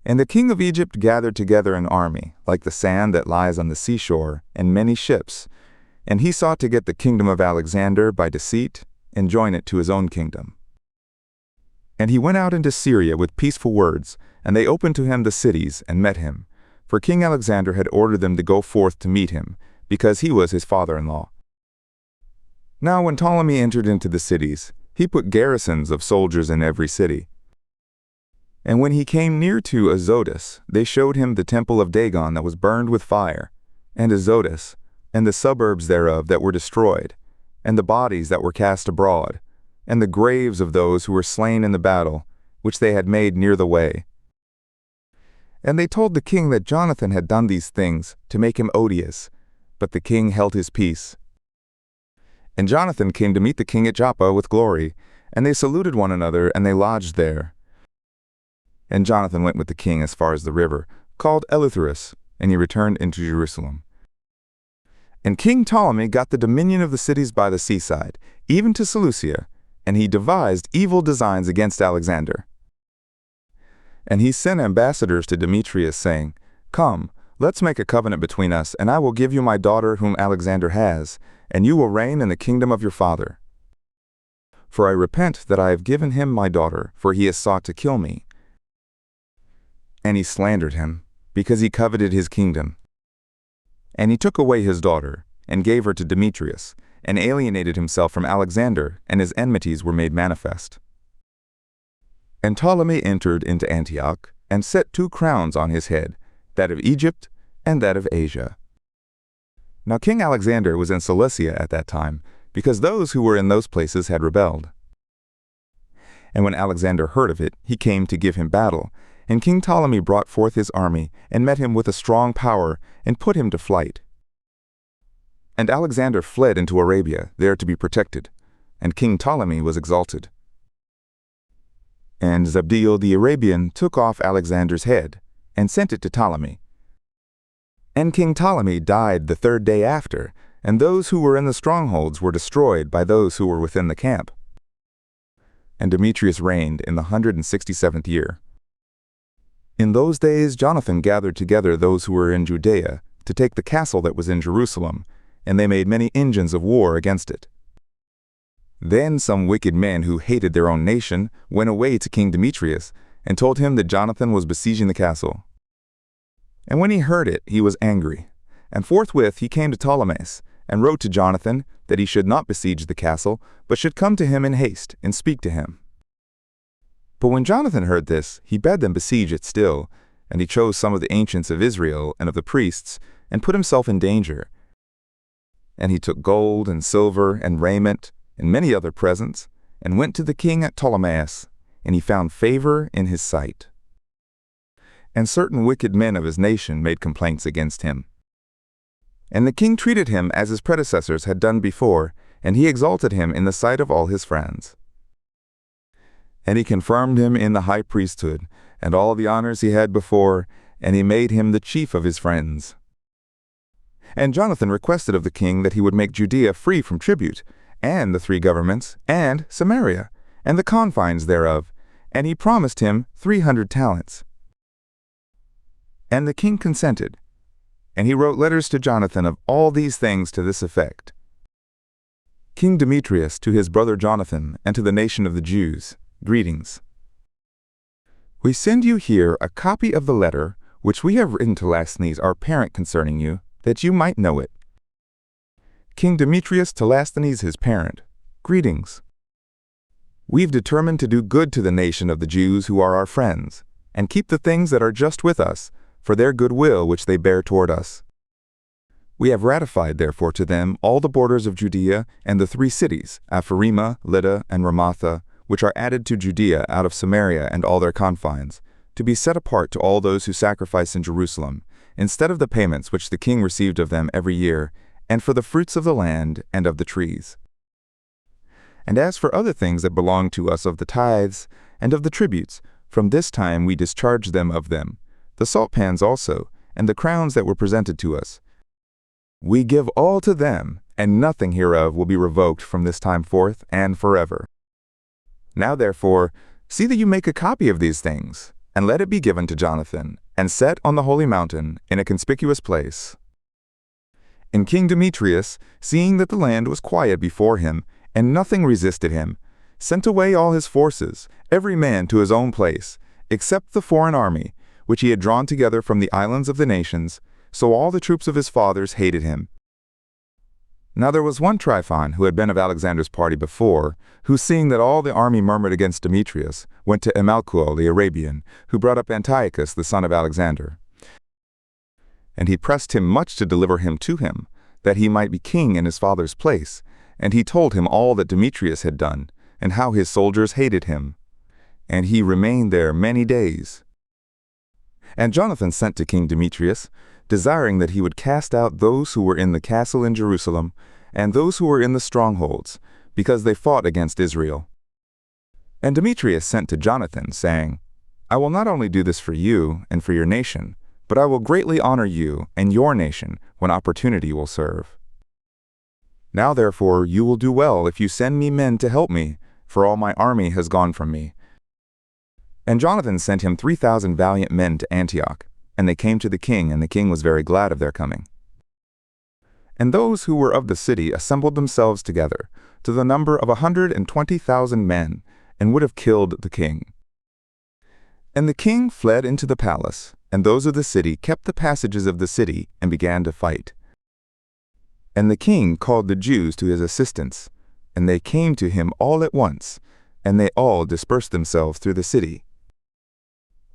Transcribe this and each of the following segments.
And the king of Egypt gathered together an army, like the sand that lies on the seashore, and many ships. And he sought to get the kingdom of Alexander by deceit, and join it to his own kingdom. And he went out into Syria with peaceful words, and they opened to him the cities, and met him. For King Alexander had ordered them to go forth to meet him, because he was his father-in-law. Now when Ptolemy entered into the cities, he put garrisons of soldiers in every city. And when he came near to Azotus, they showed him the temple of Dagon that was burned with fire, and Azotus, and the suburbs thereof that were destroyed, and the bodies that were cast abroad, and the graves of those who were slain in the battle, which they had made near the way. And they told the king that Jonathan had done these things to make him odious, but the king held his peace. And Jonathan came to meet the king at Joppa with glory, and they saluted one another, and they lodged there. And Jonathan went with the king as far as the river, called Eleutheris, and he returned into Jerusalem. And King Ptolemy got the dominion of the cities by the seaside, even to Seleucia, and he devised evil designs against Alexander. And he sent ambassadors to Demetrius, saying, Come, let's make a covenant between us, and I will give you my daughter whom Alexander has, and you will reign in the kingdom of your father. For I repent that I have given him my daughter, for he has sought to kill me. And he slandered him, because he coveted his kingdom. And he took away his daughter, and gave her to Demetrius, and alienated himself from Alexander, and his enmities were made manifest. And Ptolemy entered into Antioch, and set 2 crowns on his head, that of Egypt and that of Asia. Now King Alexander was in Cilicia at that time, because those who were in those places had rebelled. And when Alexander heard of it, he came to give him battle, and King Ptolemy brought forth his army, and met him with a strong power, and put him to flight. And Alexander fled into Arabia, there to be protected, and King Ptolemy was exalted. And Zabdiel the Arabian took off Alexander's head, and sent it to Ptolemy. And King Ptolemy died the 3rd day after, and those who were in the strongholds were destroyed by those who were within the camp. And Demetrius reigned in the 167th year. In those days Jonathan gathered together those who were in Judea, to take the castle that was in Jerusalem, and they made many engines of war against it. Then some wicked men who hated their own nation went away to King Demetrius, and told him that Jonathan was besieging the castle. And when he heard it, he was angry, and forthwith he came to Ptolemais, and wrote to Jonathan that he should not besiege the castle, but should come to him in haste, and speak to him. But when Jonathan heard this, he bade them besiege it still, and he chose some of the ancients of Israel and of the priests, and put himself in danger. And he took gold and silver and raiment, and many other presents, and went to the king at Ptolemais, and he found favor in his sight. And certain wicked men of his nation made complaints against him. And the king treated him as his predecessors had done before, and he exalted him in the sight of all his friends. And he confirmed him in the high priesthood, and all the honors he had before, and he made him the chief of his friends. And Jonathan requested of the king that he would make Judea free from tribute, and the 3 governments, and Samaria, and the confines thereof, and he promised him 300 talents. And the king consented, and he wrote letters to Jonathan of all these things to this effect. King Demetrius to his brother Jonathan, and to the nation of the Jews, greetings. We send you here a copy of the letter which we have written to Lasthenes our parent concerning you, that you might know it. King Demetrius to Lasthenes his parent, greetings. We've determined to do good to the nation of the Jews who are our friends, and keep the things that are just with us, for their good will which they bear toward us. We have ratified therefore to them all the borders of Judea and the 3 cities, Apharima, Lydda, and Ramatha, which are added to Judea out of Samaria and all their confines, to be set apart to all those who sacrifice in Jerusalem, instead of the payments which the king received of them every year, and for the fruits of the land and of the trees. And as for other things that belong to us of the tithes and of the tributes, from this time we discharge them of them, the salt pans also, and the crowns that were presented to us. We give all to them, and nothing hereof will be revoked from this time forth and forever. Now therefore, see that you make a copy of these things, and let it be given to Jonathan, and set on the holy mountain in a conspicuous place. And King Demetrius, seeing that the land was quiet before him, and nothing resisted him, sent away all his forces, every man to his own place, except the foreign army, which he had drawn together from the islands of the nations, so all the troops of his fathers hated him. Now there was one Tryphon, who had been of Alexander's party before, who, seeing that all the army murmured against Demetrius, went to Emalcuo the Arabian, who brought up Antiochus the son of Alexander. And he pressed him much to deliver him to him, that he might be king in his father's place, and he told him all that Demetrius had done, and how his soldiers hated him. And he remained there many days. And Jonathan sent to King Demetrius, desiring that he would cast out those who were in the castle in Jerusalem, and those who were in the strongholds, because they fought against Israel. And Demetrius sent to Jonathan, saying, I will not only do this for you and for your nation, but I will greatly honor you and your nation when opportunity will serve. Now therefore you will do well if you send me men to help me, for all my army has gone from me. And Jonathan sent him 3,000 valiant men to Antioch, and they came to the king, and the king was very glad of their coming. And those who were of the city assembled themselves together, to the number of 120,000 men, and would have killed the king. And the king fled into the palace, and those of the city kept the passages of the city, and began to fight. And the king called the Jews to his assistance, and they came to him all at once, and they all dispersed themselves through the city.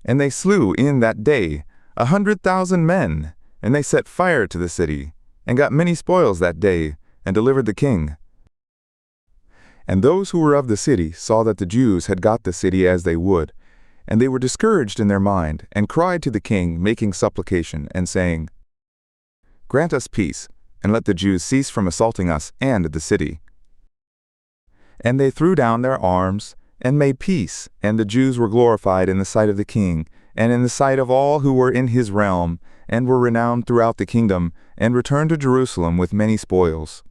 And they slew in that day 100,000 men, and they set fire to the city, and got many spoils that day, and delivered the king. And those who were of the city saw that the Jews had got the city as they would, and they were discouraged in their mind, and cried to the king, making supplication, and saying, Grant us peace, and let the Jews cease from assaulting us and the city. And they threw down their arms, and made peace, and the Jews were glorified in the sight of the king, and in the sight of all who were in his realm, and were renowned throughout the kingdom, and returned to Jerusalem with many spoils.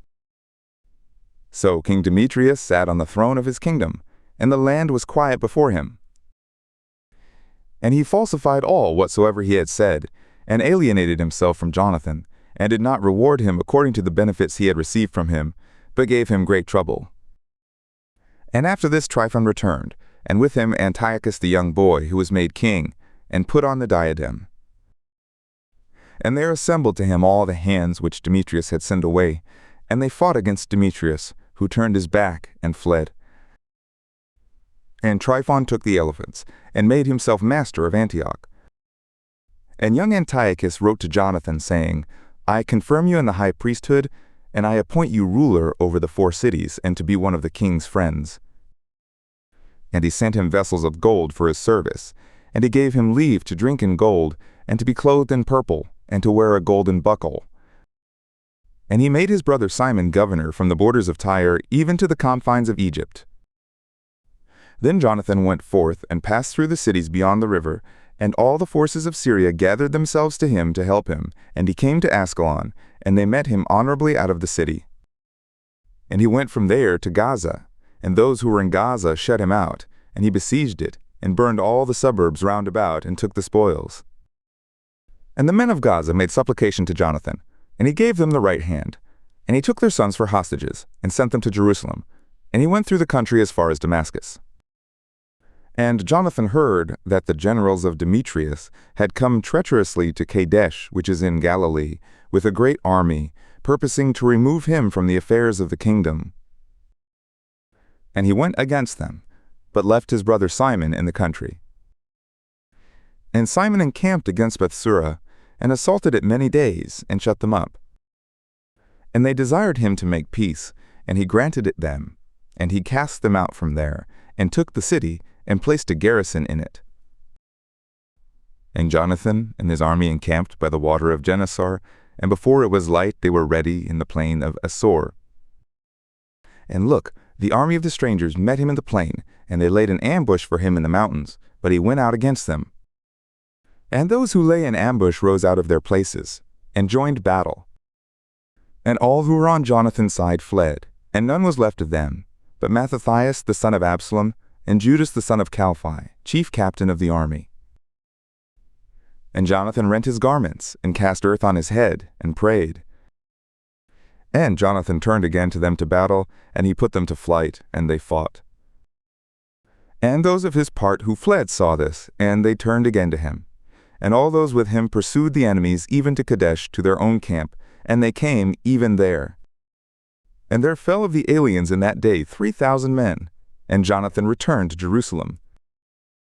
So King Demetrius sat on the throne of his kingdom, and the land was quiet before him. And he falsified all whatsoever he had said, and alienated himself from Jonathan, and did not reward him according to the benefits he had received from him, but gave him great trouble. And after this Tryphon returned, and with him Antiochus the young boy, who was made king, and put on the diadem. And there assembled to him all the hands which Demetrius had sent away, and they fought against Demetrius, who turned his back and fled. And Tryphon took the elephants, and made himself master of Antioch. And young Antiochus wrote to Jonathan, saying, I confirm you in the high priesthood, and I appoint you ruler over the 4 cities, and to be one of the king's friends. And he sent him vessels of gold for his service, and he gave him leave to drink in gold, and to be clothed in purple, and to wear a golden buckle. And he made his brother Simon governor from the borders of Tyre even to the confines of Egypt. Then Jonathan went forth and passed through the cities beyond the river, and all the forces of Syria gathered themselves to him to help him, and he came to Ascalon, and they met him honorably out of the city. And he went from there to Gaza, and those who were in Gaza shut him out, and he besieged it, and burned all the suburbs round about, and took the spoils. And the men of Gaza made supplication to Jonathan, and he gave them the right hand. And he took their sons for hostages, and sent them to Jerusalem, and he went through the country as far as Damascus. And Jonathan heard that the generals of Demetrius had come treacherously to Kadesh, which is in Galilee, with a great army, purposing to remove him from the affairs of the kingdom. And he went against them, but left his brother Simon in the country. And Simon encamped against Bethsura, and assaulted it many days, and shut them up. And they desired him to make peace, and he granted it them. And he cast them out from there, and took the city, and placed a garrison in it. And Jonathan and his army encamped by the water of Gennesar, and before it was light they were ready in the plain of Asor. And look, the army of the strangers met him in the plain, and they laid an ambush for him in the mountains, but he went out against them. And those who lay in ambush rose out of their places, and joined battle. And all who were on Jonathan's side fled, and none was left of them, but Mattathias the son of Absalom, and Judas the son of Chalphi, chief captain of the army. And Jonathan rent his garments, and cast earth on his head, and prayed. And Jonathan turned again to them to battle, and he put them to flight, and they fought. And those of his part who fled saw this, and they turned again to him. And all those with him pursued the enemies even to Kadesh, to their own camp, and they came even there. And there fell of the aliens in that day 3,000 men. And Jonathan returned to Jerusalem.